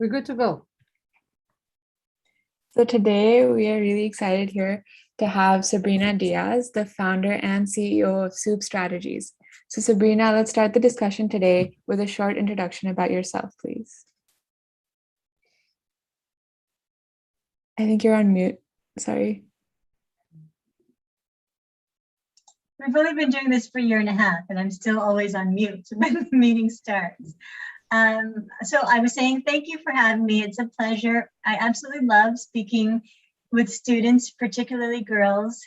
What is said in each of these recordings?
We're good to go. So today we are really excited here to have Sabrina Diaz, the founder and CEO of Soop Strategies. So Sabrina, let's start the discussion today with a short introduction about yourself, please. I think you're on mute. Sorry. We've only been doing this for a year and a half, and I'm still always on mute when the meeting starts. So I was saying, thank you for having me. It's a pleasure. I absolutely love speaking with students, particularly girls,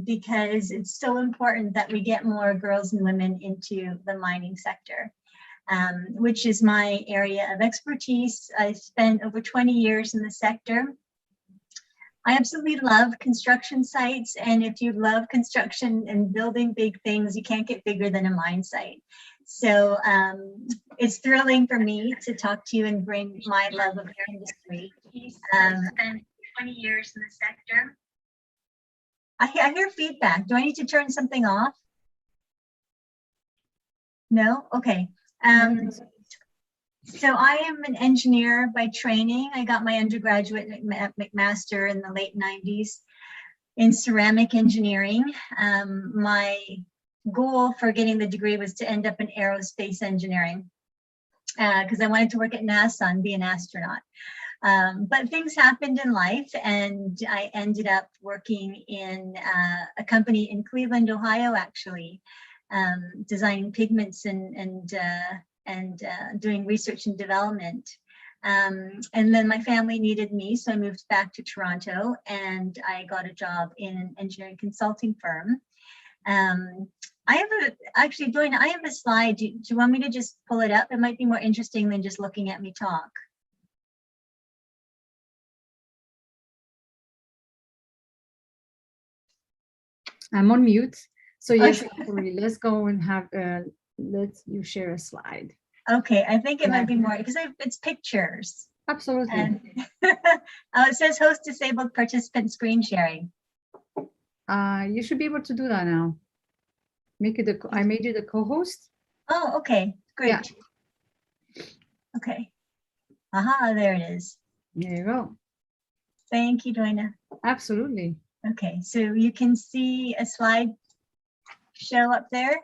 because it's so important that we get more girls and women into the mining sector, which is my area of expertise. I spent over 20 years in the sector. I absolutely love construction sites, and if you love construction and building big things, you can't get bigger than a mine site. So it's thrilling for me to talk to you and bring my love of your industry. I spent 20 years in the sector. I hear feedback. Do I need to turn something off? No? Okay. So I am an engineer by training. I got my undergraduate McMaster in the late 90s in ceramic engineering. My goal for getting the degree was to end up in aerospace engineering because I wanted to work at NASA and be an astronaut. But things happened in life, and I ended up working in a company in Cleveland, Ohio, actually, designing pigments and doing research and development. And then my family needed me, so I moved back to Toronto, and I got a job in an engineering consulting firm. I have a slide. Do you want me to just pull it up? It might be more interesting than just looking at me talk. I'm on mute. So yes, let's go and have let you share a slide. Okay, I think it might be more because it's pictures. Absolutely. And it says host disabled participant screen sharing. You should be able to do that now. I made you the co-host. Oh, okay, great. Yeah. Okay. Aha, there it is. There you go. Thank you, Doina. Absolutely. Okay, so you can see a slide show up there.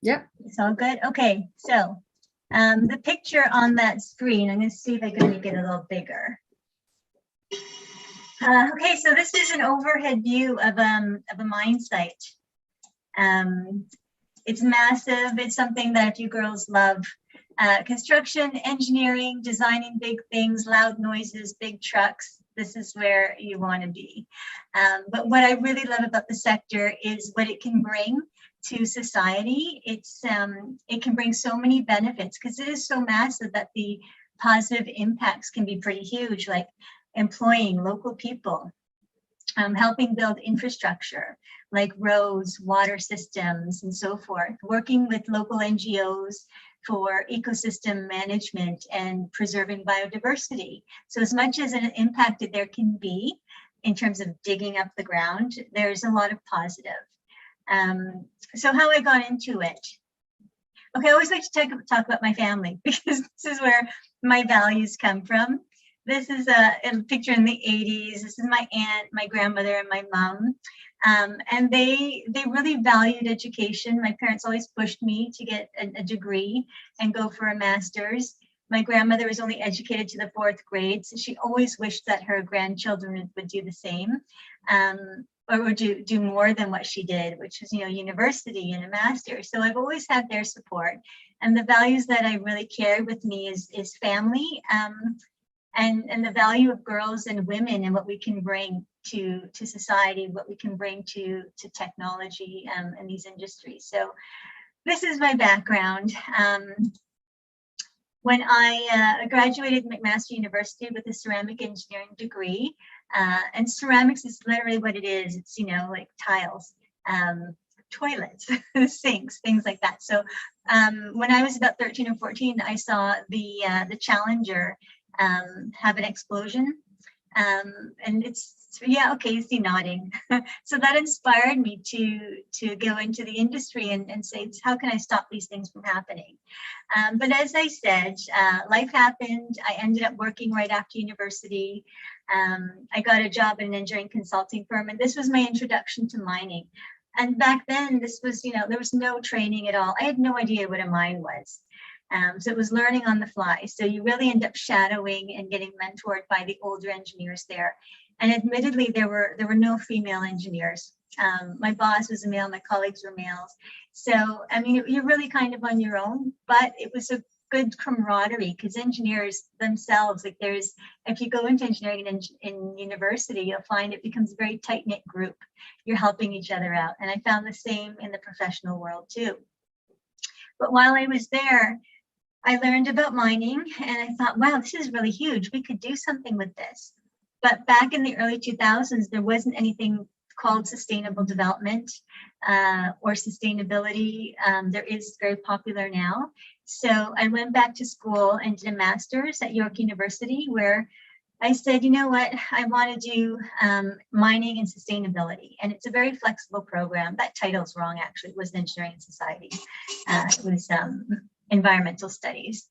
Yep. It's all good. Okay, so the picture on that screen, I'm going to see if I can make it a little bigger. Okay, so this is an overhead view of a mine site. It's massive. It's something that you girls love. Construction, engineering, designing big things, loud noises, big trucks. This is where you want to be. But what I really love about the sector is what it can bring to society. It can bring so many benefits because it is so massive that the positive impacts can be pretty huge, like employing local people, helping build infrastructure like roads, water systems, and so forth, working with local NGOs for ecosystem management and preserving biodiversity. So as much as an impact that there can be in terms of digging up the ground, there's a lot of positive. So how I got into it. Okay, I always like to talk about my family because this is where my values come from. This is a picture in the 80s. This is my aunt, my grandmother, and my mom. And they really valued education. My parents always pushed me to get a degree and go for a master's. My grandmother was only educated to the 4th grade, so she always wished that her grandchildren would do the same, or do more than what she did, which was, university and a master's. So I've always had their support. And the values that I really carry with me is family, and the value of girls and women and what we can bring to society, what we can bring to technology and these industries. So this is my background. When I graduated McMaster University with a ceramic engineering degree, and ceramics is literally what it is. It's, like tiles, toilets, sinks, things like that. So when I was about 13 or 14, I saw the Challenger have an explosion. And it's So yeah, okay, you see nodding. So that inspired me to go into the industry and say, how can I stop these things from happening? But as I said, life happened. I ended up working right after university. I got a job in an engineering consulting firm, and this was my introduction to mining. And back then, this was, there was no training at all. I had no idea what a mine was. So it was learning on the fly. So you really end up shadowing and getting mentored by the older engineers there. And admittedly, there were no female engineers. My boss was a male, my colleagues were males. So, I mean, you're really kind of on your own, but it was a good camaraderie because engineers themselves, like if you go into engineering in university, you'll find it becomes a very tight-knit group. You're helping each other out. And I found the same in the professional world too. But while I was there, I learned about mining and I thought, wow, this is really huge. We could do something with this. But back in the early 2000s, there wasn't anything called sustainable development or sustainability. There is very popular now. So I went back to school and did a master's at York University where I said, you know what, I want to do mining and sustainability. And it's a very flexible program. That title's wrong, actually. It was Engineering and Society. It was environmental studies.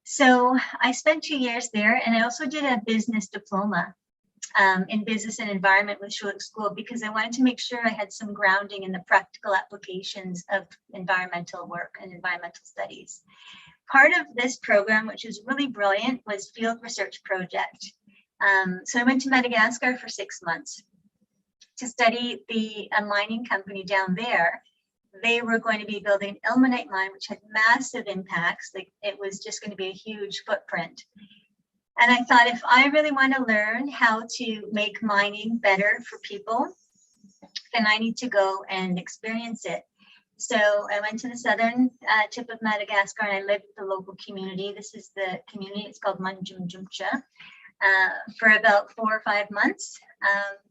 So I spent 2 years there, and I also did a business diploma in business and environment with Schulich School because I wanted to make sure I had some grounding in the practical applications of environmental work and environmental studies. Part of this program, which is really brilliant, was field research project. So I went to Madagascar for 6 months to study a mining company down there. They were going to be building an ilmenite mine, which had massive impacts. Like it was just going to be a huge footprint. And I thought, if I really want to learn how to make mining better for people, then I need to go and experience it. So I went to the southern tip of Madagascar and I lived with the local community. This is the community, it's called Manjumjumcha, for about 4 or 5 months.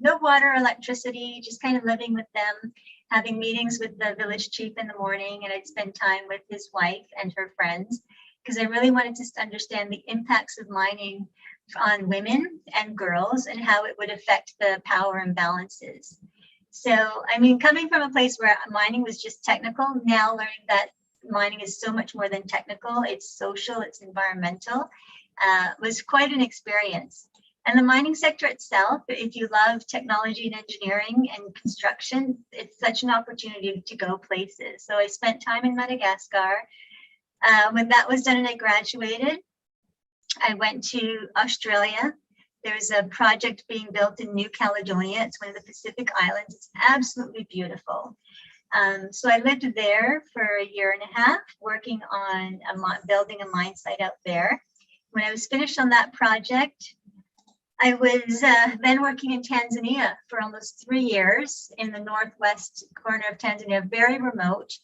No water, electricity, just kind of living with them, having meetings with the village chief in the morning, and I'd spend time with his wife and her friends because I really wanted to understand the impacts of mining on women and girls and how it would affect the power imbalances. So, I mean, coming from a place where mining was just technical, now learning that mining is so much more than technical, it's social, it's environmental, was quite an experience. And the mining sector itself, if you love technology and engineering and construction, it's such an opportunity to go places. So I spent time in Madagascar. When that was done and I graduated, I went to Australia. There's a project being built in New Caledonia. It's one of the Pacific Islands. It's absolutely beautiful. So I lived there for 1.5 years, working on building a mine site out there. When I was finished on that project, I was then working in Tanzania for almost 3 years in the northwest corner of Tanzania, very remote,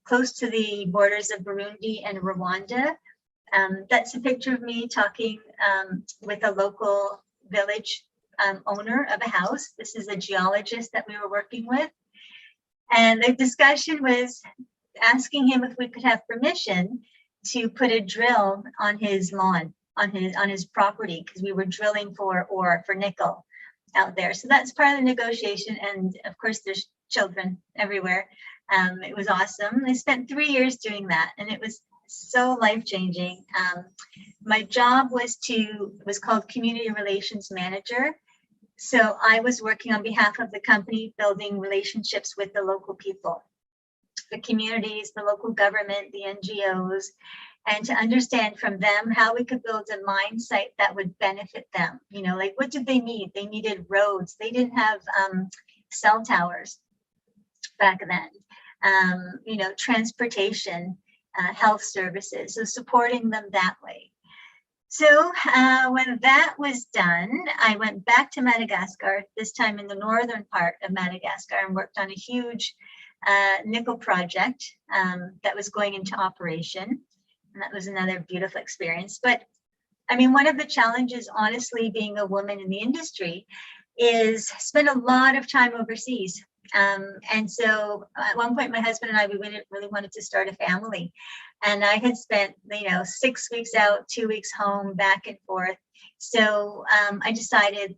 close to the borders of Burundi and Rwanda. That's a picture of me talking with a local village owner of a house. This is a geologist that we were working with. And the discussion was asking him if we could have permission to put a drill on his lawn, on his property, because we were drilling for ore, for nickel out there. So that's part of the negotiation. And of course, there's children everywhere. It was awesome. I spent 3 years doing that, and it was so life-changing. My job was called Community Relations Manager. So I was working on behalf of the company, building relationships with the local people, the communities, the local government, the NGOs, and to understand from them how we could build a mine site that would benefit them. You know, like what did they need? They needed roads. They didn't have cell towers back then. You know, transportation, health services, so supporting them that way. So when that was done, I went back to Madagascar, this time in the northern part of Madagascar, and worked on a huge nickel project that was going into operation. And that was another beautiful experience. But I mean, one of the challenges, honestly, being a woman in the industry is spend a lot of time overseas. And so at one point, my husband and I, we really wanted to start a family. And I had spent, 6 weeks out, 2 weeks home, back and forth. So I decided,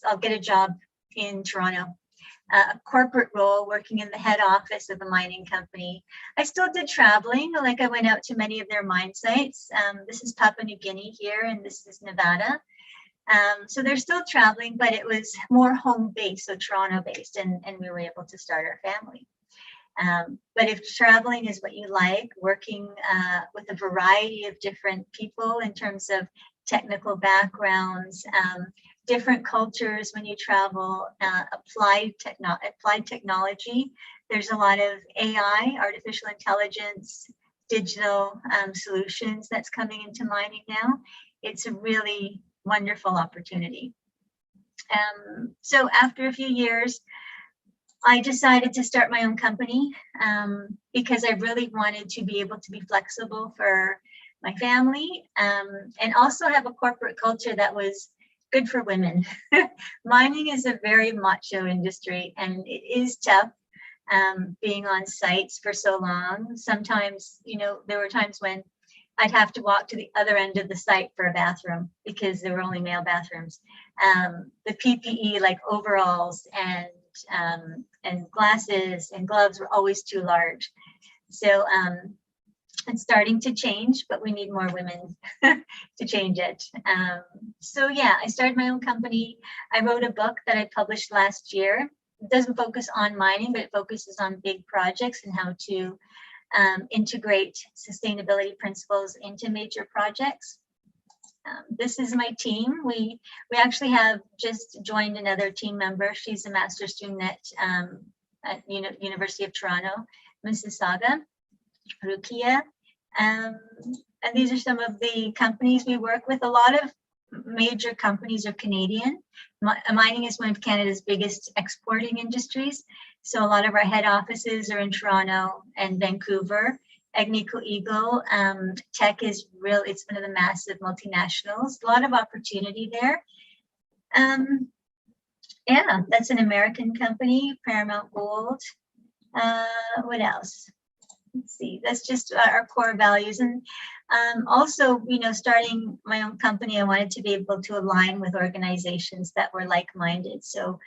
I'll get a job in Toronto, a corporate role working in the head office of a mining company. I still did traveling, like I went out to many of their mine sites. This is Papua New Guinea here, and this is Nevada. So they're still traveling, but it was more home-based, so Toronto-based, and we were able to start our family. But if traveling is what you like, working with a variety of different people in terms of technical backgrounds, different cultures when you travel, applied technology. There's a lot of AI, artificial intelligence, digital solutions that's coming into mining now. It's a really wonderful opportunity. So after a few years, I decided to start my own company because I really wanted to be able to be flexible for my family and also have a corporate culture that was good for women. Mining is a very macho industry, and it is tough being on sites for so long. Sometimes, there were times when I'd have to walk to the other end of the site for a bathroom because there were only male bathrooms. The PPE, like overalls and glasses and gloves, were always too large. So it's starting to change, but we need more women to change it. So yeah, I started my own company. I wrote a book that I published last year. It doesn't focus on mining, but it focuses on big projects and how to integrate sustainability principles into major projects. This is my team. We actually have just joined another team member. She's a master's student at University of Toronto, Mississauga, Rukia. And these are some of the companies we work with. A lot of major companies are Canadian. Mining is one of Canada's biggest exporting industries. So a lot of our head offices are in Toronto and Vancouver. Agnico Eagle Tech is it's one of the massive multinationals. A lot of opportunity there. Yeah, that's an American company, Paramount Gold. What else? Let's see, that's just our core values. And also, starting my own company, I wanted to be able to align with organizations that were like-minded. So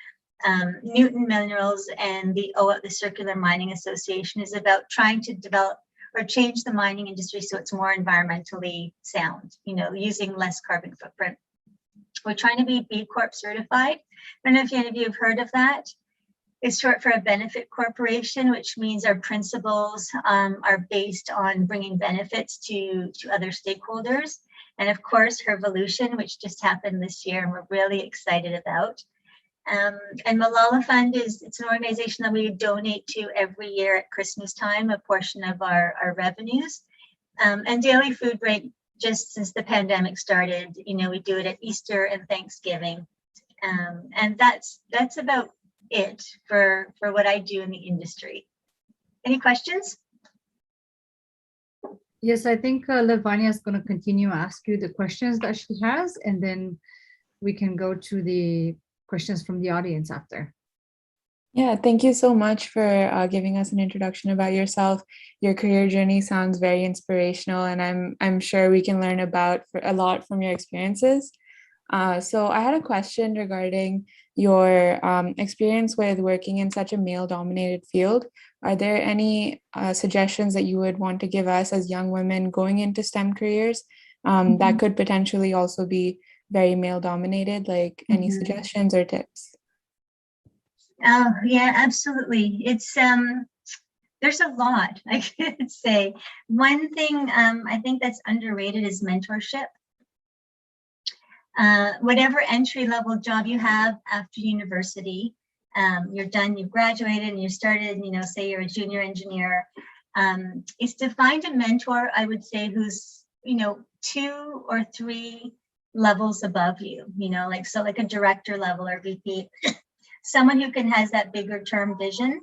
Newton Minerals and the Circular Mining Association is about trying to develop or change the mining industry so it's more environmentally sound, using less carbon footprint. We're trying to be B Corp certified. I don't know if any of you have heard of that. It's short for a benefit corporation, which means our principles are based on bringing benefits to other stakeholders. And of course, Hervolution, which just happened this year and we're really excited about. And Malala Fund it's an organization that we donate to every year at Christmas time, a portion of our revenues. And Daily Food Break, just since the pandemic started, we do it at Easter and Thanksgiving. And that's about it for what I do in the industry. Any questions? Yes, I think Lavanya is going to continue to ask you the questions that she has, and then we can go to the questions from the audience after. Yeah, thank you so much for giving us an introduction about yourself. Your career journey sounds very inspirational, and I'm sure we can learn a lot from your experiences. So I had a question regarding your experience with working in such a male-dominated field. Are there any suggestions that you would want to give us as young women going into STEM careers that could potentially also be very male-dominated? Like any suggestions or tips? Oh yeah, absolutely. It's there's a lot I could say. One thing I think that's underrated is mentorship. Whatever entry-level job you have after university, you're done, you've graduated and you started, say you're a junior engineer, is to find a mentor, I would say, who's, 2 or 3 levels above you, like a director level or VP, someone who has that bigger term vision.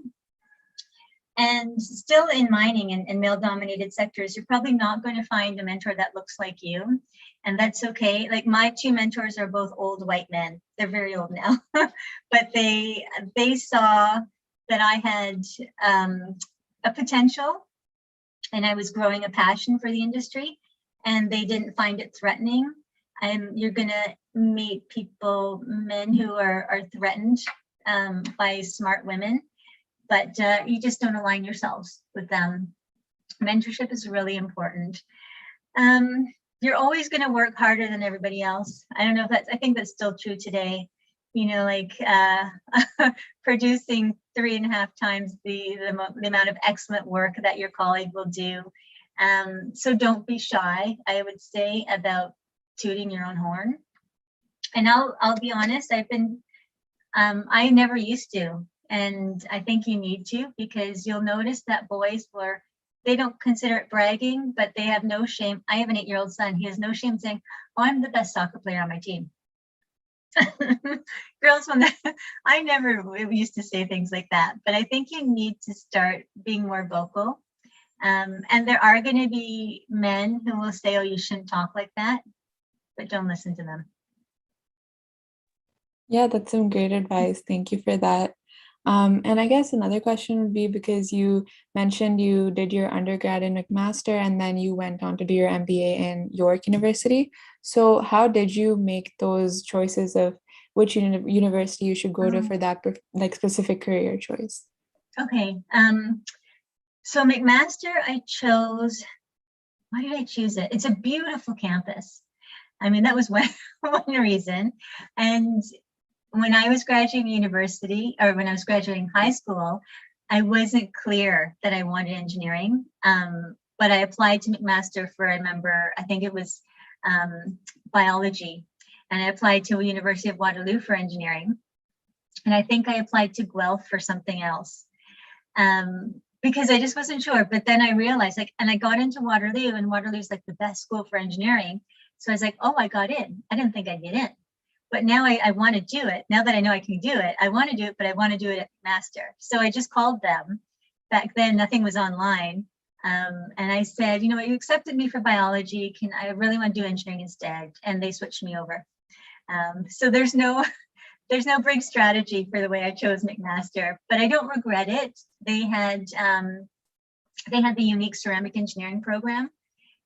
And still in mining and male-dominated sectors, you're probably not going to find a mentor that looks like you. And that's okay. Like my 2 mentors are both old white men. They're very old now, but they saw that I had a potential and I was growing a passion for the industry, and they didn't find it threatening. You're going to meet people, men who are threatened by smart women, but you just don't align yourselves with them. Mentorship is really important. You're always going to work harder than everybody else. I don't know if I think that's still true today. You know, like producing 3.5 times the amount of excellent work that your colleague will do. So don't be shy, I would say, about tooting your own horn. And I'll be honest, I never used to, and I think you need to, because you'll notice that boys they don't consider it bragging, but they have no shame. I have an 8-year-old son. He has no shame saying, "Oh, I'm the best soccer player on my team." Girls, I never used to say things like that, but I think you need to start being more vocal. And there are going to be men who will say, "Oh, you shouldn't talk like that," but don't listen to them. Yeah, that's some great advice. Thank you for that. And I guess another question would be, because you mentioned you did your undergrad in McMaster and then you went on to do your MBA in York University. So how did you make those choices of which university you should go to for that like specific career choice? Okay. So McMaster, I chose. Why did I choose it? It's a beautiful campus. I mean, that was one reason. And when I was graduating university, or when I was graduating high school, I wasn't clear that I wanted engineering. But I applied to McMaster for, I think it was biology. And I applied to University of Waterloo for engineering. And I think I applied to Guelph for something else. Because I just wasn't sure. But then I realized, and I got into Waterloo, and Waterloo's like the best school for engineering. So I was like, oh, I got in. I didn't think I'd get in. But now I want to do it. Now that I know I can do it, I want to do it, but I want to do it at Master. So I just called them. Back then, nothing was online. And I said, you you accepted me for biology. I really want to do engineering instead. And they switched me over. So there's no big strategy for the way I chose McMaster, but I don't regret it. They had the unique ceramic engineering program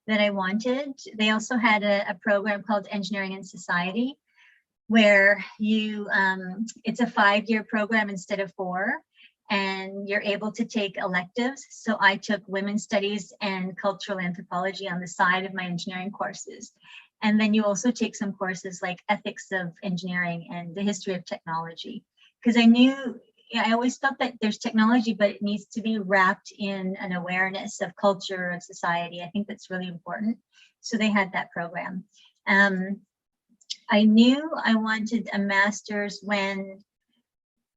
that I wanted. They also had a program called Engineering in Society, where it's a 5-year program instead of 4, and you're able to take electives. So I took women's studies and cultural anthropology on the side of my engineering courses. And then you also take some courses like ethics of engineering and the history of technology. Because I always felt that there's technology, but it needs to be wrapped in an awareness of culture, of society. I think that's really important. So they had that program. I knew I wanted a master's when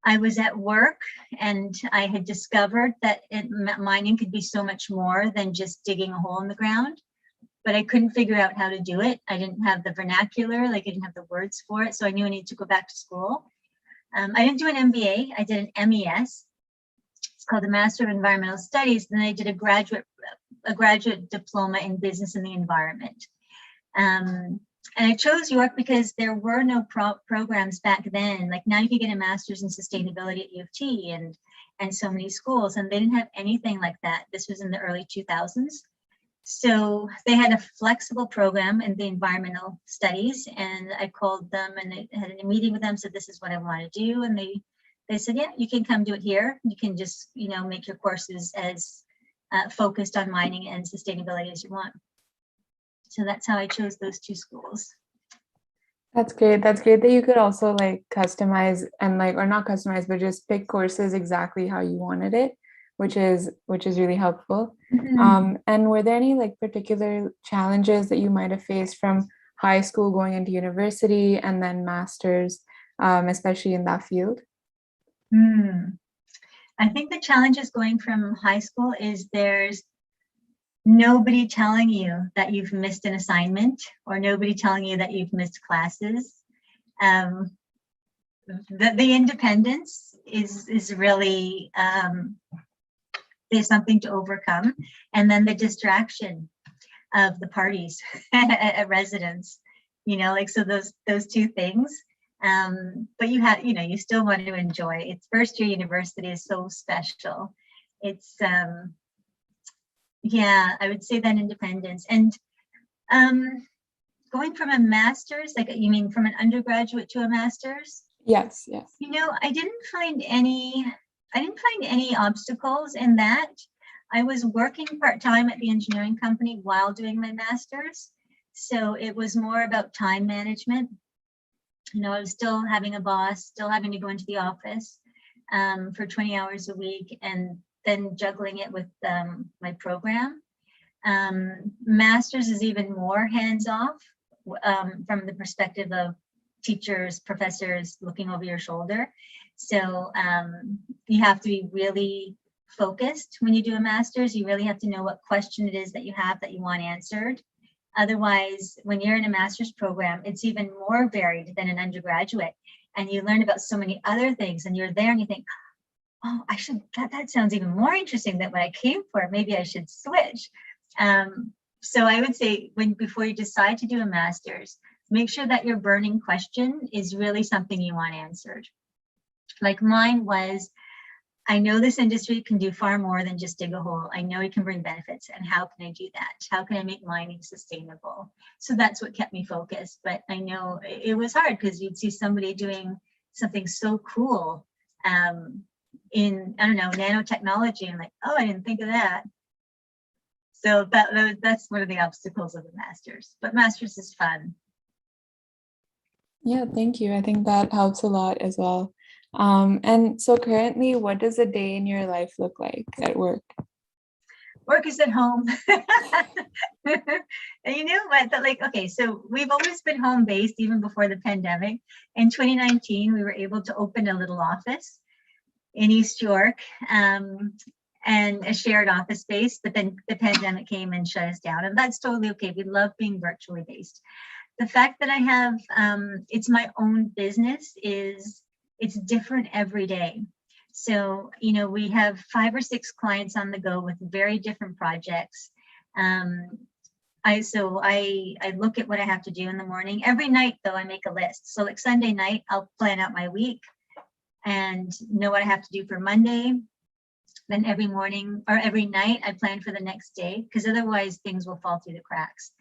I was at work, and I had discovered that mining could be so much more than just digging a hole in the ground, but I couldn't figure out how to do it. I didn't have the vernacular, I didn't have the words for it, so I knew I needed to go back to school. I didn't do an MBA, I did an MES. It's called the Master of Environmental Studies. Then I did a graduate diploma in Business and the Environment. And I chose York because there were no programs back then. Like now you can get a master's in sustainability at U of T and so many schools, and they didn't have anything like that. This was in the early 2000s. So they had a flexible program in the environmental studies, and I called them and I had a meeting with them, said this is what I want to do. And they said, yeah, you can come do it here. You can just, make your courses as focused on mining and sustainability as you want. So that's how I chose those 2 schools. That's great. That's great that you could also like customize and or not customize, but just pick courses exactly how you wanted it, which is really helpful. Mm-hmm. And were there any particular challenges that you might have faced from high school going into university and then masters, especially in that field? I think the challenges going from high school is there's nobody telling you that you've missed an assignment, or nobody telling you that you've missed classes. The independence is really there's something to overcome, and then the distraction of the parties at residence. So those 2 things. But you have, you still want to enjoy it. It's first year university is so special. It's, yeah, I would say that independence. And going from a master's, like you mean from an undergraduate to a master's? Yes. I didn't find any obstacles in that. I was working part-time at the engineering company while doing my master's. So it was more about time management. I was still having a boss, still having to go into the office for 20 hours a week, and then juggling it with my program. Master's is even more hands-off from the perspective of teachers, professors looking over your shoulder. So you have to be really focused when you do a master's. You really have to know what question it is that you have that you want answered. Otherwise, when you're in a master's program, it's even more varied than an undergraduate. And you learn about so many other things, and you're there and you think, oh, that sounds even more interesting than what I came for. Maybe I should switch. So I would say before you decide to do a master's, make sure that your burning question is really something you want answered. Like mine was, I know this industry can do far more than just dig a hole. I know it can bring benefits. And how can I do that? How can I make mining sustainable? So that's what kept me focused. But I know it was hard because you'd see somebody doing something so cool in, I don't know, nanotechnology. And like, oh, I didn't think of that. So that's one of the obstacles of the master's. But master's is fun. Yeah, thank you. I think that helps a lot as well. And so currently, what does a day in your life look like at work? Work is at home. And you know what? Okay, so we've always been home based even before the pandemic. In 2019, we were able to open a little office in East York and a shared office space, but then the pandemic came and shut us down. And that's totally okay. We love being virtually based. The fact that I have, it's my own business it's different every day. So, we have 5 or 6 clients on the go with very different projects. I look at what I have to do in the morning. Every night, though, I make a list. So like Sunday night, I'll plan out my week and know what I have to do for Monday. Then every morning or every night, I plan for the next day, because otherwise things will fall through the cracks.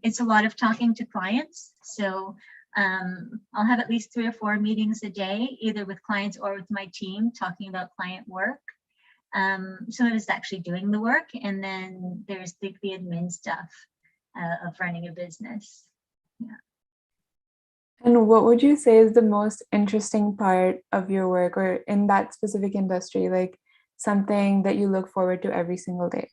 It's a lot of talking to clients. So I'll have at least 3 or 4 meetings a day, either with clients or with my team, talking about client work. Some of it's actually doing the work, and then there's the admin stuff of running a business. Yeah. And what would you say is the most interesting part of your work, or in that specific industry, like something that you look forward to every single day?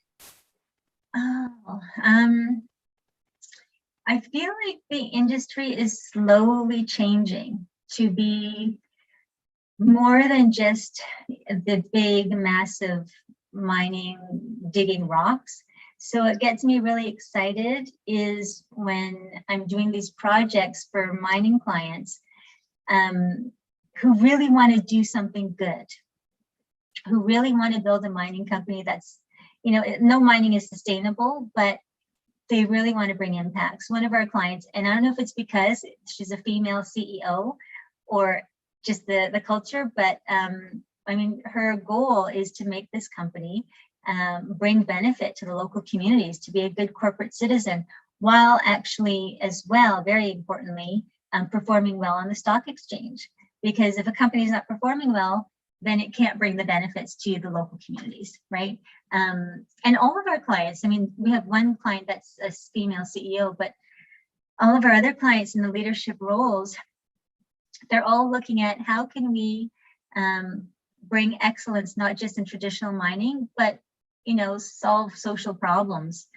I feel like the industry is slowly changing to be more than just the big, massive mining, digging rocks. So what gets me really excited is when I'm doing these projects for mining clients who really want to do something good, who really want to build a mining company that's, no mining is sustainable, but they really want to bring impacts. One of our clients, and I don't know if it's because she's a female CEO or just the culture, but her goal is to make this company bring benefit to the local communities, to be a good corporate citizen, while actually, as well, very importantly, performing well on the stock exchange. Because if a company is not performing well, then it can't bring the benefits to the local communities, right? And all of our clients, we have one client that's a female CEO, but all of our other clients in the leadership roles, they're all looking at how can we bring excellence, not just in traditional mining, but, solve social problems,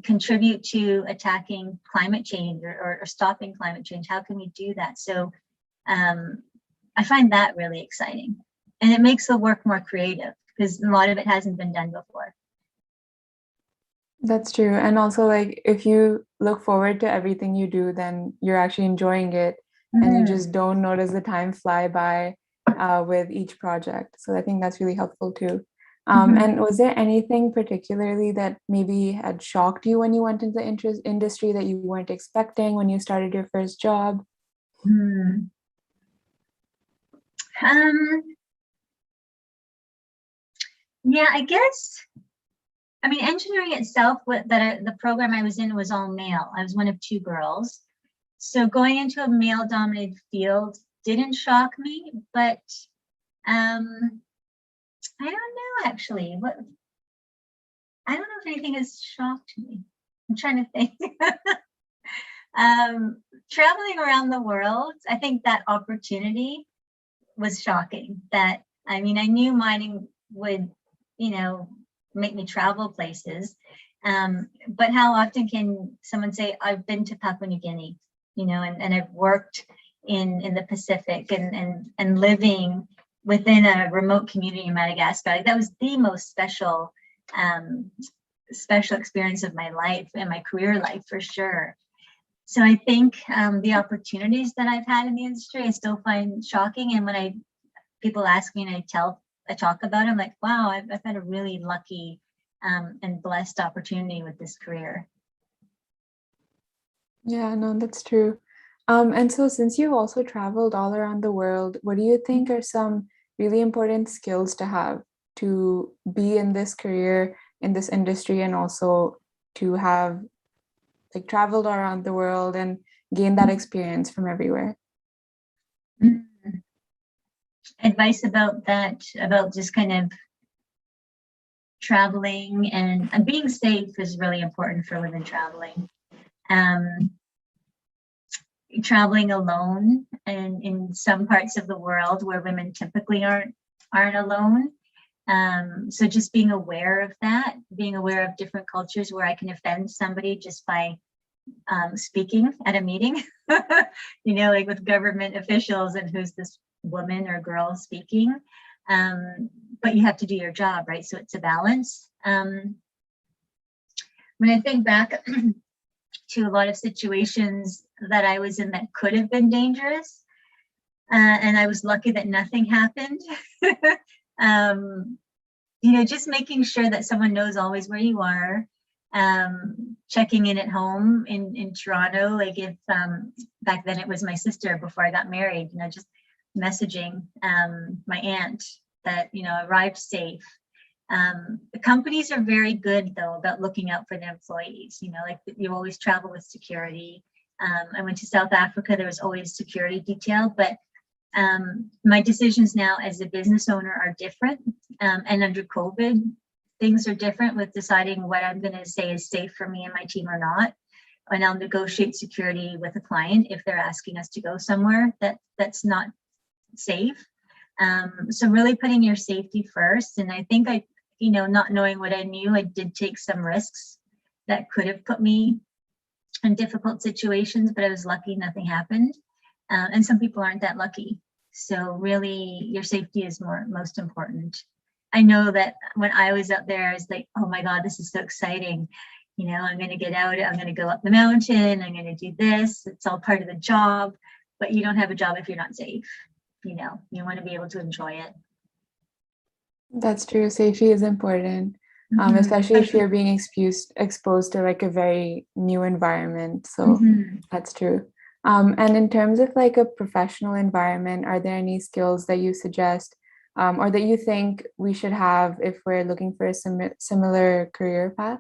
contribute to attacking climate change or stopping climate change. How can we do that? So I find that really exciting. And it makes the work more creative because a lot of it hasn't been done before. That's true. And also, like, if you look forward to everything you do, then you're actually enjoying it, and you just don't notice the time fly by with each project. So I think that's really helpful too. And was there anything particularly that maybe had shocked you when you went into the industry that you weren't expecting when you started your first job? Hmm. Yeah, I guess. I mean, engineering itself, the program I was in was all male. I was one of two girls. So going into a male-dominated field didn't shock me, but I don't know actually. I don't know if anything has shocked me. I'm trying to think. Traveling around the world, I think that opportunity was shocking. That, I mean, I knew mining would, make me travel places. But how often can someone say, I've been to Papua New Guinea, and I've worked in the Pacific and living within a remote community in Madagascar. Like, that was the most special experience of my life and my career life, for sure. So I think the opportunities that I've had in the industry, I still find shocking. And when people ask me and I talk about it, I'm like, wow, I've had a really lucky and blessed opportunity with this career. Yeah, no, that's true. And so since you've also traveled all around the world, what do you think are some really important skills to have to be in this career, in this industry, and also to have like traveled around the world and gained that experience from everywhere? Advice about that, about just kind of traveling and being safe is really important for women traveling. Traveling alone and in some parts of the world where women typically aren't alone. So just being aware of that, being aware of different cultures where I can offend somebody just by speaking at a meeting, like with government officials and who's this woman or girl speaking. But you have to do your job, right? So it's a balance. When I think back to a lot of situations that I was in that could have been dangerous, and I was lucky that nothing happened. Just making sure that someone knows always where you are, checking in at home in Toronto, like if back then it was my sister before I got married, just messaging my aunt that, arrived safe. The companies are very good though about looking out for their employees, like you always travel with security. I went to South Africa, there was always security detail, but my decisions now as a business owner are different. And under COVID, things are different with deciding what I'm going to say is safe for me and my team or not. And I'll negotiate security with a client if they're asking us to go somewhere that's not safe. So really putting your safety first. And I think not knowing what I knew, I did take some risks that could have put me in difficult situations, but I was lucky nothing happened. And some people aren't that lucky. So really your safety is most important. I know that when I was out there, I was like, oh my God, this is so exciting. I'm going to get out, I'm going to go up the mountain, I'm going to do this. It's all part of the job, but you don't have a job if you're not safe. You want to be able to enjoy it. That's true. Safety is important, especially if you're being exposed to like a very new environment. So that's true. And in terms of like a professional environment, are there any skills that you suggest or that you think we should have if we're looking for a similar career path?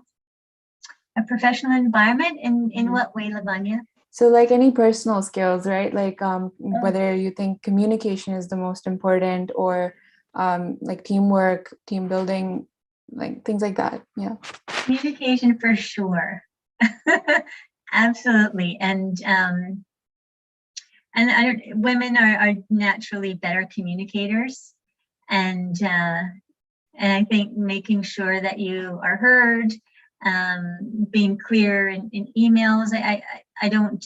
A professional environment in what way, Lavanya? So like any personal skills, right? Like whether you think communication is the most important or like teamwork, team building, like things like that. Yeah. Communication for sure. Absolutely. And women are naturally better communicators. And I think making sure that you are heard, being clear in emails. I don't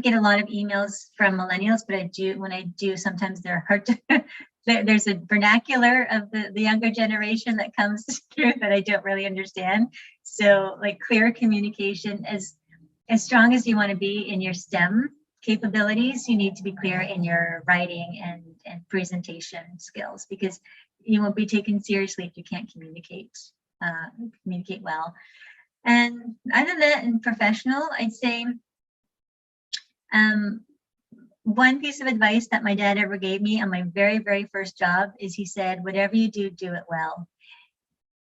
get a lot of emails from millennials, but I do. When I do, sometimes they're hard to. There's a vernacular of the younger generation that comes through that I don't really understand. So, like clear communication, as strong as you want to be in your STEM capabilities, you need to be clear in your writing and presentation skills, because you won't be taken seriously if you can't communicate well. And other than that, in professional, I'd say one piece of advice that my dad ever gave me on my very, very first job is he said, whatever you do, do it well.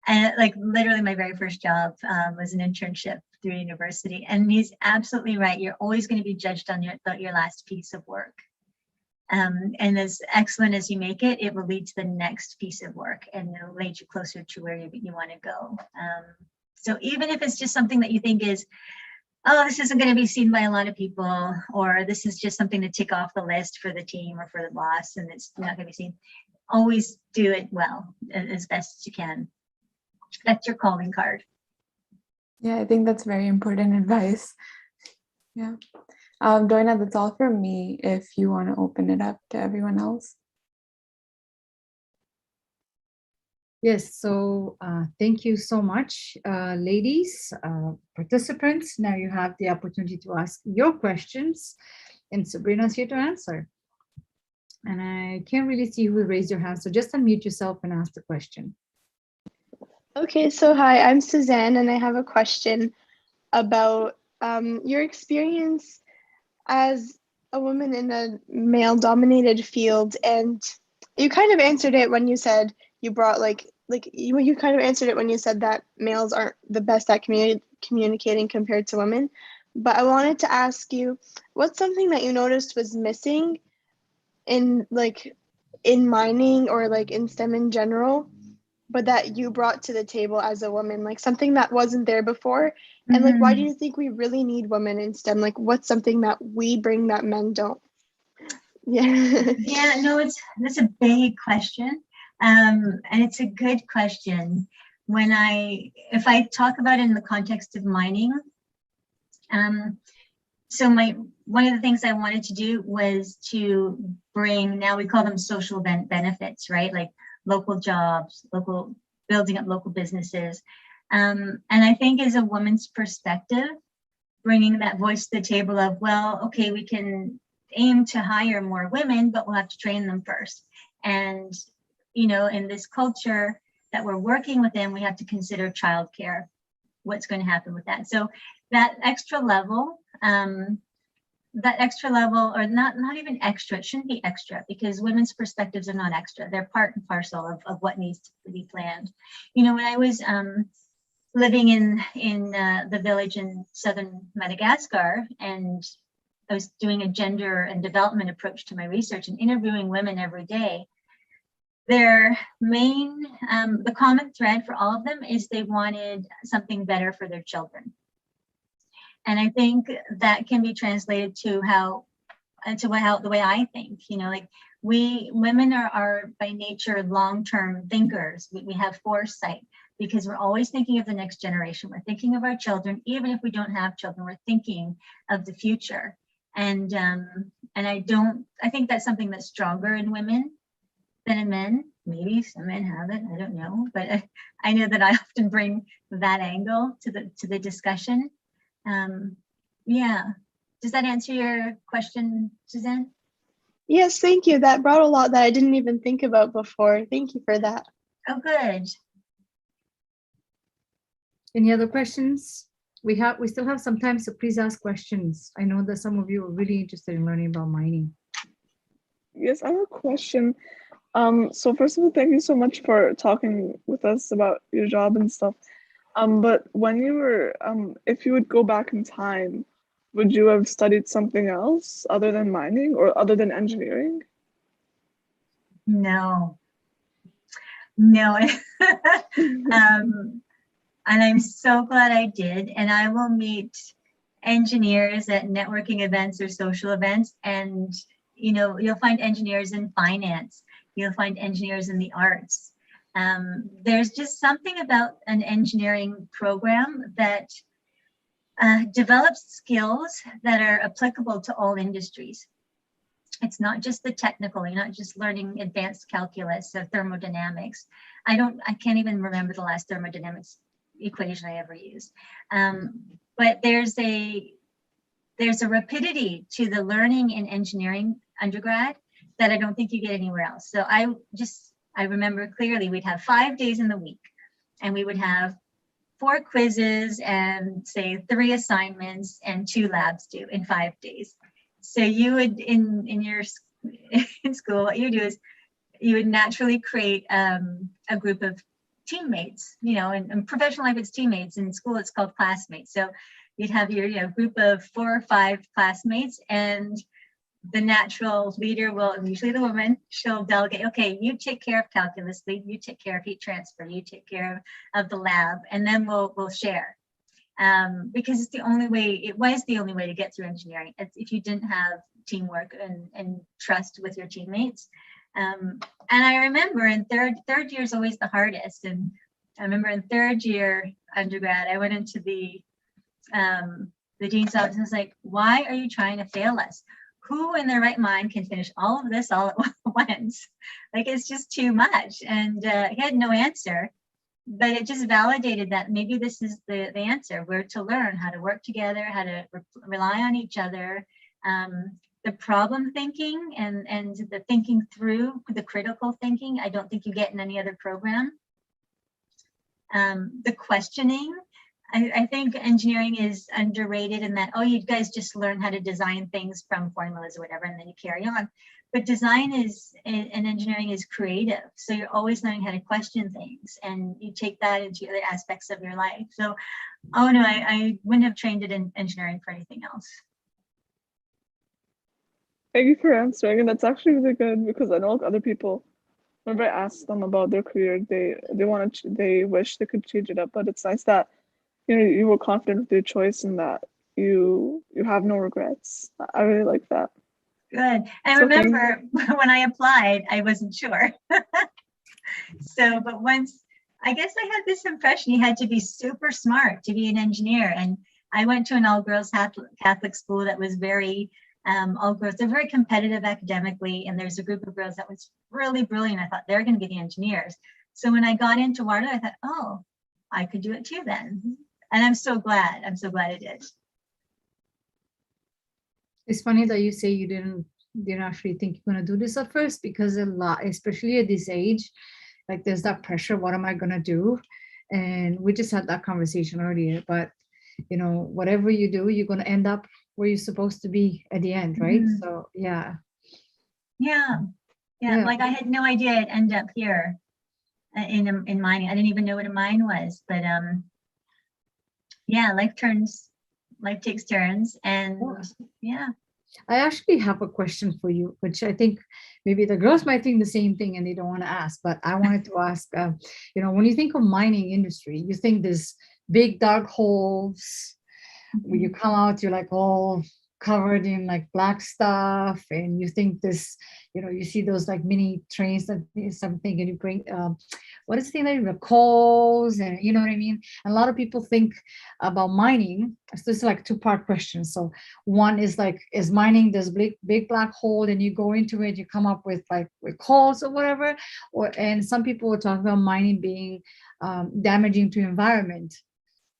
And like literally my very first job was an internship through university. And he's absolutely right. You're always going to be judged on your last piece of work. And as excellent as you make it, it will lead to the next piece of work and it'll lead you closer to where you want to go. So even if it's just something that you think is, oh, this isn't going to be seen by a lot of people, or this is just something to tick off the list for the team or for the boss, and it's not going to be seen, always do it well as best as you can. That's your calling card. Yeah, I think that's very important advice. Yeah. Doina, that's all from me if you want to open it up to everyone else. Yes, so thank you so much, ladies, participants. Now you have the opportunity to ask your questions, and Sabrina's here to answer. And I can't really see who raised your hand, so just unmute yourself and ask the question. Okay, so hi, I'm Suzanne, and I have a question about your experience as a woman in a male-dominated field, and you kind of answered it when you said you brought you kind of answered it when you said that males aren't the best at communicating compared to women. But I wanted to ask you, what's something that you noticed was missing in mining or like in STEM in general, but that you brought to the table as a woman, like something that wasn't there before? And like, why do you think we really need women in STEM? Like, what's something that we bring that men don't? Yeah, no, that's a big question. And it's a good question. If I talk about it in the context of mining, so one of the things I wanted to do was to bring, now we call them social benefits, right? Like local jobs, building up local businesses. And I think as a woman's perspective, bringing that voice to the table of, well, okay, we can aim to hire more women, but we'll have to train them first. And, you know, in this culture that we're working within, we have to consider childcare, what's going to happen with that. So that extra level, or not even extra, it shouldn't be extra, because women's perspectives are not extra. They're part and parcel of what needs to be planned. You know, when I was living in the village in southern Madagascar, and I was doing a gender and development approach to my research and interviewing women every day, their main, the common thread for all of them is they wanted something better for their children. And I think that can be translated to the way I think, you know, like women are by nature long-term thinkers. We have foresight because we're always thinking of the next generation. We're thinking of our children. Even if we don't have children, we're thinking of the future. And I think that's something that's stronger in women than in men. Maybe some men have it, I don't know, but I know that I often bring that angle to the discussion. Yeah, does that answer your question, Suzanne? Yes, thank you. That brought a lot that I didn't even think about before. Thank you for that. Oh, good. Any other questions? We still have some time, so please ask questions. I know that some of you are really interested in learning about mining. Yes, I have a question. So first of all, thank you so much for talking with us about your job and stuff. But when you were, if you would go back in time, would you have studied something else other than mining or other than engineering? No. And I'm so glad I did. And I will meet engineers at networking events or social events. And, you know, you'll find engineers in finance. You'll find engineers in the arts. There's just something about an engineering program that develops skills that are applicable to all industries. It's not just the technical, you're not just learning advanced calculus or thermodynamics. I can't even remember the last thermodynamics equation I ever used. But there's a rapidity to the learning in engineering undergrad that I don't think you get anywhere else. So I remember clearly we'd have 5 days in the week, and we would have 4 quizzes and say 3 assignments and 2 labs due in 5 days. So you would in your in school, what you do is you would naturally create a group of teammates, you know, in professional life it's teammates, in school it's called classmates. So you'd have your, you know, group of 4 or 5 classmates, and the natural leader will, usually the woman, she'll delegate, okay, you take care of calculus, you take care of heat transfer, you take care of the lab, and then we'll share. Because it's the only way, it was the only way to get through engineering. If you didn't have teamwork and trust with your teammates. And I remember in third year is always the hardest. And I remember in 3rd year undergrad, I went into the dean's office and was like, why are you trying to fail us? Who in their right mind can finish all of this all at once? Like, it's just too much. And he had no answer, but it just validated that maybe this is the answer. We're to learn how to work together, how to rely on each other. The problem thinking and the thinking through, the critical thinking, I don't think you get in any other program. The questioning, I think engineering is underrated in that, oh, you guys just learn how to design things from formulas or whatever, and then you carry on. But design and engineering is creative. So you're always learning how to question things, and you take that into other aspects of your life. So, oh no, I wouldn't have trained it in engineering for anything else. Thank you for answering, and that's actually really good, because I know like other people, whenever I ask them about their career, they wish they could change it up. But it's nice that, you know, you were confident with your choice and that you have no regrets. I really like that. Good. I remember when I applied, I wasn't sure. So, but once, I guess I had this impression you had to be super smart to be an engineer. And I went to an all-girls Catholic school that was very all girls. They're very competitive academically, and there's a group of girls that was really brilliant. I thought they're going to be the engineers. So when I got into Waterloo, I thought, oh, I could do it too then. And I'm so glad I did. It's funny that you say you didn't actually think you're going to do this at first, because a lot, especially at this age, like there's that pressure, what am I going to do? And we just had that conversation earlier, but you know, whatever you do, you're going to end up where you're supposed to be at the end, right? Mm-hmm. So yeah. Like I had no idea I'd end up here in mining. I didn't even know what a mine was, but yeah, life takes turns, and yeah. I actually have a question for you, which I think maybe the girls might think the same thing and they don't want to ask, but I wanted to ask, you know, when you think of mining industry, you think there's big dark holes. When you come out, you're like all covered in like black stuff, and you think this, you know, you see those like mini trains that something, and you bring what is the thing that you coals, and you know what I mean? And a lot of people think about mining. So this is like 2-part question. So one is like, is mining this big black hole, and you go into it, you come up with like with coals or whatever, and some people will talk about mining being damaging to environment.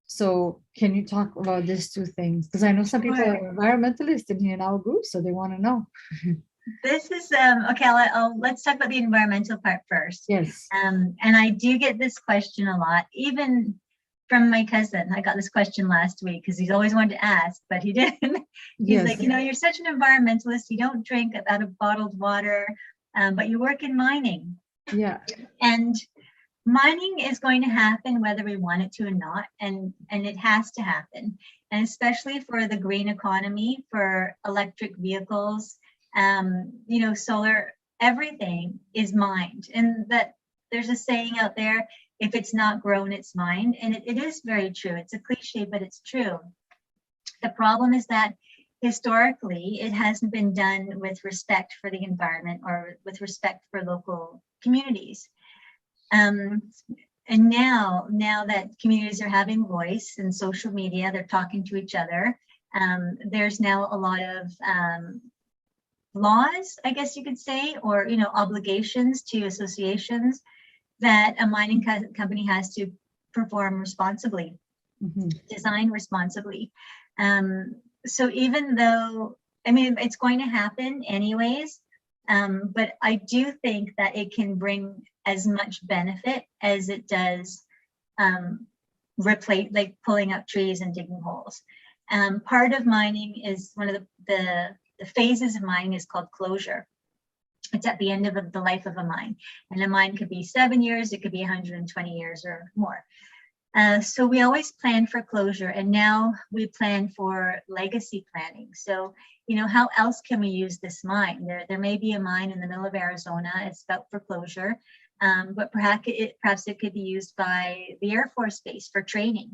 So can you talk about these 2 things? Because I know some people are environmentalists in our group, so they want to know. This is okay. Let's talk about the environmental part first. Yes. And I do get this question a lot, even from my cousin. I got this question last week because he's always wanted to ask, but he didn't. He's like, you know, you're such an environmentalist. You don't drink out of bottled water, but you work in mining. Yeah. And mining is going to happen whether we want it to or not, and it has to happen, and especially for the green economy, for electric vehicles, you know, solar, everything is mined. And that there's a saying out there, if it's not grown, it's mined, and it is very true. It's a cliche, but it's true. The problem is that historically it hasn't been done with respect for the environment or with respect for local communities. And now that communities are having voice and social media, they're talking to each other. There's now a lot of laws, I guess you could say, or, you know, obligations to associations that a mining company has to perform responsibly, design responsibly. So even though, I mean, it's going to happen anyways, but I do think that it can bring as much benefit as it does replace, like pulling up trees and digging holes. Part of mining is one of the phases of mining is called closure. It's at the end of the life of a mine. And a mine could be 7 years, it could be 120 years or more. So we always plan for closure, and now we plan for legacy planning. So, how else can we use this mine? There may be a mine in the middle of Arizona, it's about for closure, but perhaps it could be used by the Air Force Base for training.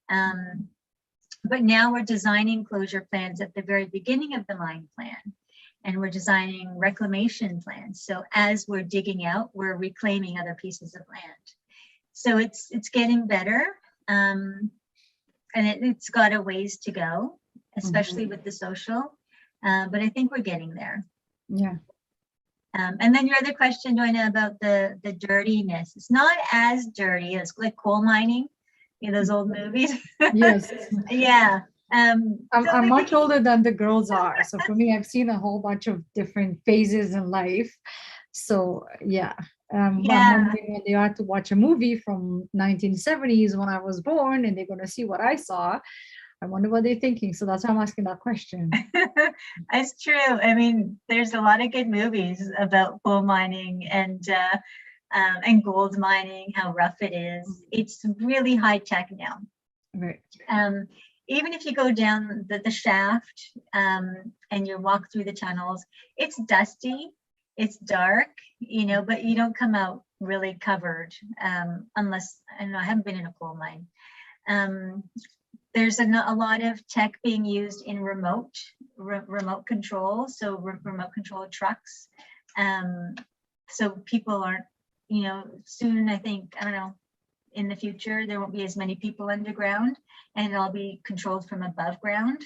But now we're designing closure plans at the very beginning of the mine plan, and we're designing reclamation plans. So as we're digging out, we're reclaiming other pieces of land. So it's getting better, and it's got a ways to go, especially with the social, but I think we're getting there. Yeah. And then your other question, Joanna, about the dirtiness. It's not as dirty as like coal mining, those old movies. Yes. Yeah. I'm much older than the girls are. So for me, I've seen a whole bunch of different phases in life. So yeah. I'm wondering when they are to watch a movie from 1970s when I was born, and they're going to see what I saw. I wonder what they're thinking. So that's why I'm asking that question. It's true. I mean, there's a lot of good movies about coal mining and gold mining, how rough it is. It's really high tech now. Right. Even if you go down the shaft and you walk through the tunnels, it's dusty, it's dark, but you don't come out really covered unless, I haven't been in a coal mine. There's a lot of tech being used in remote control, so remote control trucks. So people aren't, soon, I think, in the future, there won't be as many people underground, and it'll be controlled from above ground.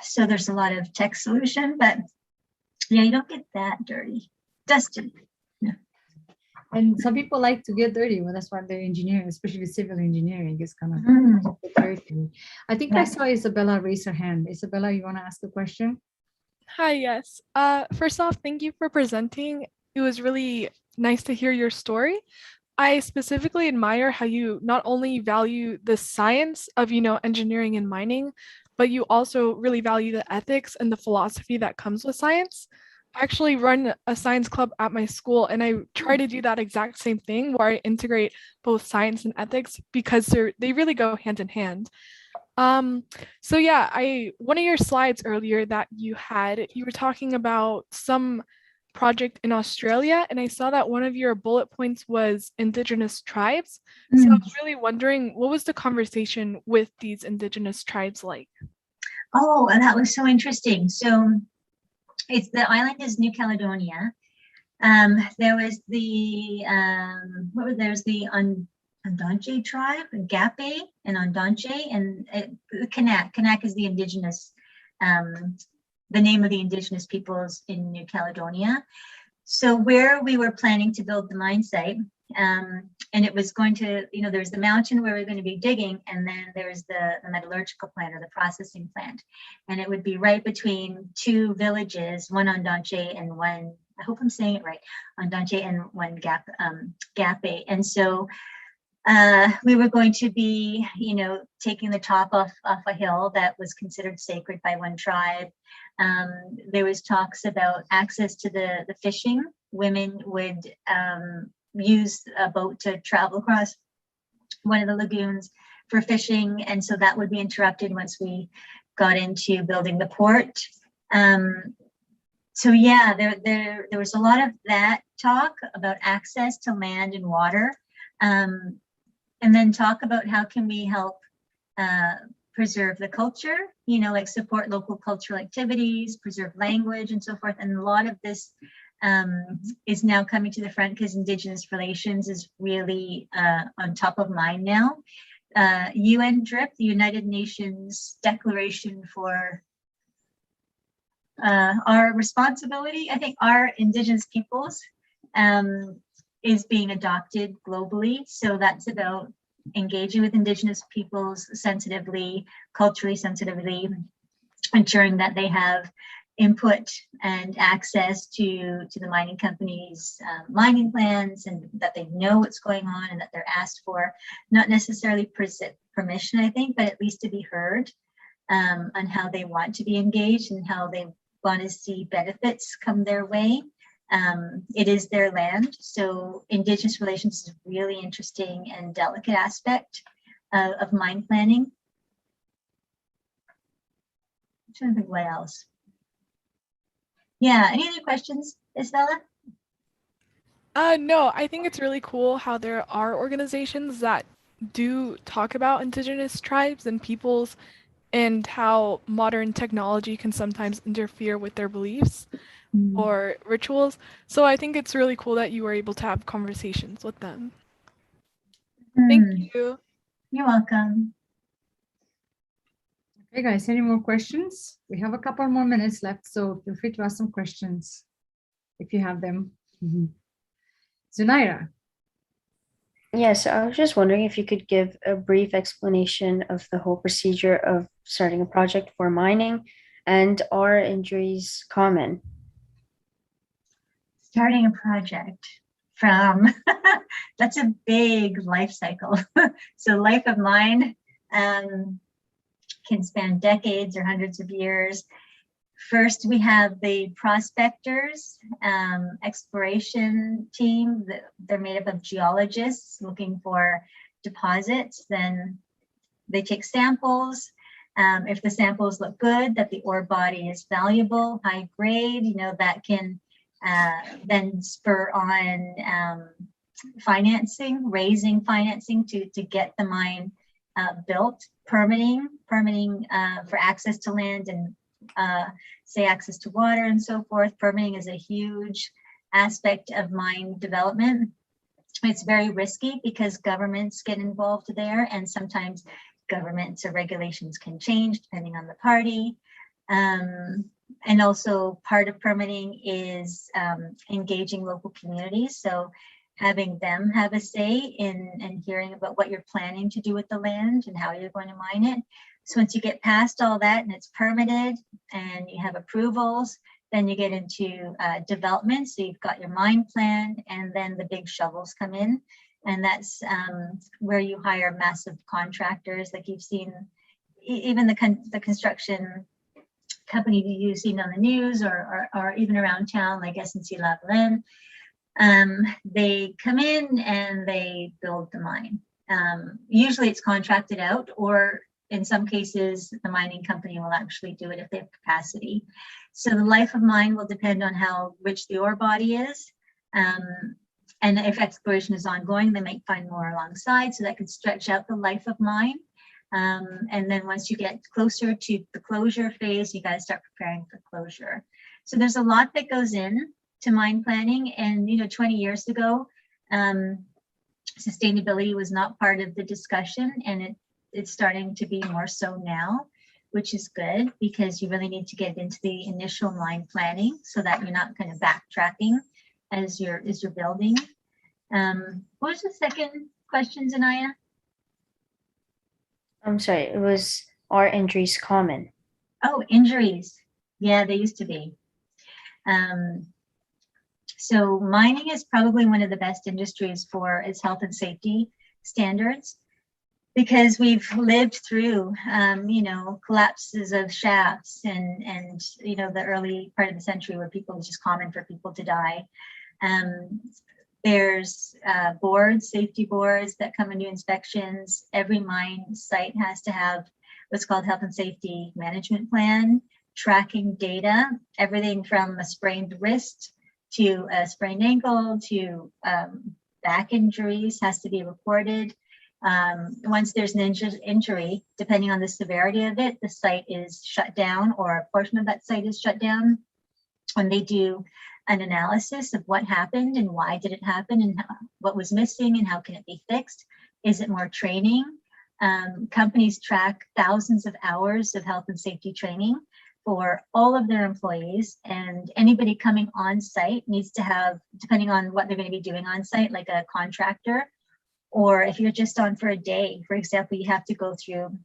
So there's a lot of tech solution, but yeah, you don't get that dirty, dusty. Yeah. And some people like to get dirty. Well, that's why they're engineering, especially civil engineering is kind of dirty. I think I saw Isabella raise her hand. Isabella, you want to ask a question? Hi, yes. First off, thank you for presenting. It was really nice to hear your story. I specifically admire how you not only value the science of, engineering and mining, but you also really value the ethics and the philosophy that comes with science. I actually run a science club at my school, and I try to do that exact same thing where I integrate both science and ethics because they really go hand in hand. So yeah, one of your slides earlier that you were talking about some project in Australia, and I saw that one of your bullet points was Indigenous tribes. So I was really wondering, what was the conversation with these Indigenous tribes like? Oh, and that was so interesting. So the island is New Caledonia. There was the Andonche tribe, Gape and Andonche, and Kanak. Kanak is the indigenous, the name of the indigenous peoples in New Caledonia. So where we were planning to build the mine site, and it was going to, there's the mountain where we're going to be digging, and then there's the metallurgical plant or the processing plant. And it would be right between two villages, one Andonche and one, I hope I'm saying it right, Andonche and one Gape. And so we were going to be, taking the top off a hill that was considered sacred by one tribe. There was talks about access to the fishing. Women would use a boat to travel across one of the lagoons for fishing, and so that would be interrupted once we got into building the port. So yeah, there was a lot of that talk about access to land and water. And then talk about how can we help preserve the culture, like support local cultural activities, preserve language and so forth. And a lot of this is now coming to the front because Indigenous relations is really on top of mind now. UN DRIP, the United Nations Declaration for our responsibility, I think our Indigenous peoples, is being adopted globally. So that's about engaging with Indigenous peoples sensitively, culturally sensitively, ensuring that they have input and access to the mining companies' mining plans, and that they know what's going on and that they're asked for, not necessarily permission, I think, but at least to be heard. on how they want to be engaged and how they want to see benefits come their way. It is their land, so Indigenous relations is a really interesting and delicate aspect of mine planning. I'm trying to think what else. Yeah, any other questions, Isabella? No, I think it's really cool how there are organizations that do talk about Indigenous tribes and peoples and how modern technology can sometimes interfere with their beliefs or rituals. So I think it's really cool that you were able to have conversations with them. Thank you. You're welcome. Okay, guys, any more questions? We have a couple more minutes left, so feel free to ask some questions if you have them. Zunaira. Yes, I was just wondering if you could give a brief explanation of the whole procedure of starting a project for mining, and are injuries common? Starting a project from, that's a big life cycle. So life of mine can span decades or hundreds of years. First, we have the prospectors, exploration team. They're made up of geologists looking for deposits. Then they take samples. If the samples look good, that the ore body is valuable, high grade, that can then spur on financing, raising financing to get the mine built, permitting for access to land and say access to water and so forth. Permitting is a huge aspect of mine development. It's very risky because governments get involved there, and sometimes governments or regulations can change depending on the party. And also part of permitting is engaging local communities. So having them have a say in hearing about what you're planning to do with the land and how you're going to mine it. So once you get past all that and it's permitted and you have approvals, then you get into development. So you've got your mine plan, and then the big shovels come in. And that's where you hire massive contractors, like you've seen, even the construction company you've seen on the news or even around town, like SNC-Lavalin. They come in and they build the mine. Usually it's contracted out, or in some cases, the mining company will actually do it if they have capacity. So the life of mine will depend on how rich the ore body is. And if exploration is ongoing, they might find more alongside, so that could stretch out the life of mine. And then once you get closer to the closure phase, you got to start preparing for closure. So there's a lot that goes in to mine planning. And 20 years ago, sustainability was not part of the discussion, and it's starting to be more so now, which is good because you really need to get into the initial mine planning so that you're not kind of backtracking as you're building. What was the second question, Zanaya? I'm sorry, it was, are injuries common? Oh, injuries. Yeah, they used to be. So mining is probably one of the best industries for its health and safety standards, because we've lived through, collapses of shafts and the early part of the century where it was just common for people to die. There's safety boards that come and do inspections. Every mine site has to have what's called health and safety management plan, tracking data, everything from a sprained wrist to a sprained ankle to back injuries has to be reported. Once there's an injury, depending on the severity of it, the site is shut down, or a portion of that site is shut down. When they do an analysis of what happened and why did it happen and what was missing and how can it be fixed. Is it more training? Companies track thousands of hours of health and safety training for all of their employees, and anybody coming on site needs to have, depending on what they're going to be doing on site, like a contractor, or if you're just on for a day, for example, you have to go through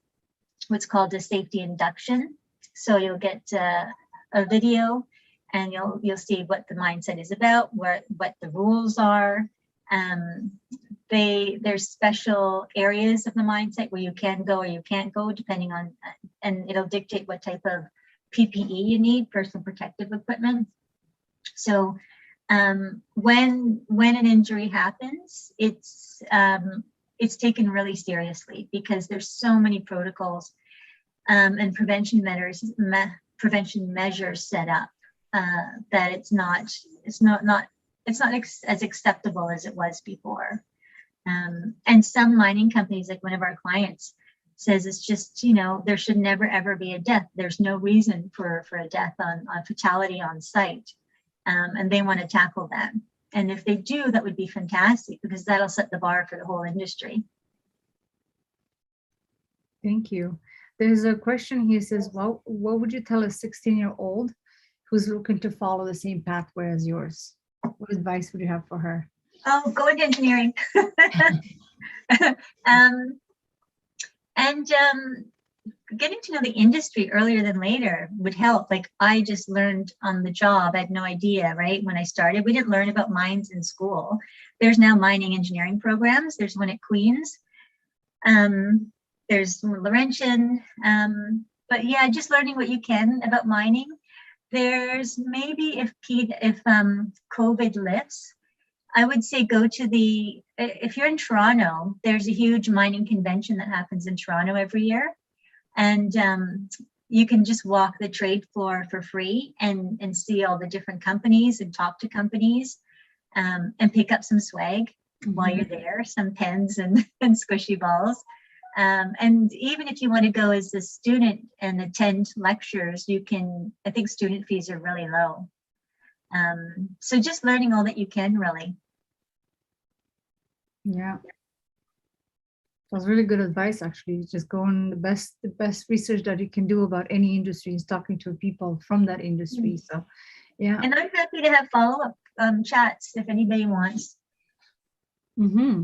what's called a safety induction. So you'll get a video and you'll see what the mindset is about, what the rules are, There's special areas of the mine site where you can go or you can't go, depending on, and it'll dictate what type of PPE you need, personal protective equipment. So when an injury happens, it's taken really seriously, because there's so many protocols and prevention measures set up that it's not as acceptable as it was before. And some mining companies, like one of our clients, says it's just, there should never ever be a death. There's no reason for a death on fatality on site, and they want to tackle that. And if they do, that would be fantastic, because that'll set the bar for the whole industry. Thank you. There's a question here, says, what would you tell a 16-year-old who's looking to follow the same pathway as yours? What advice would you have for her? Oh, go into engineering. Getting to know the industry earlier than later would help. Like, I just learned on the job. I had no idea, right? When I started, we didn't learn about mines in school. There's now mining engineering programs. There's one at Queen's. There's Laurentian. But yeah, just learning what you can about mining. There's maybe if COVID lifts, I would say go to if you're in Toronto, there's a huge mining convention that happens in Toronto every year. And you can just walk the trade floor for free and see all the different companies and talk to companies, and pick up some swag while you're there, some pens and squishy balls. And even if you want to go as a student and attend lectures, you can. I think student fees are really low. So just learning all that you can, really. Yeah. That's really good advice, actually. Just go on the best research that you can do about any industry is talking to people from that industry. So, yeah. And I'm happy to have follow-up chats if anybody wants. Mm-hmm.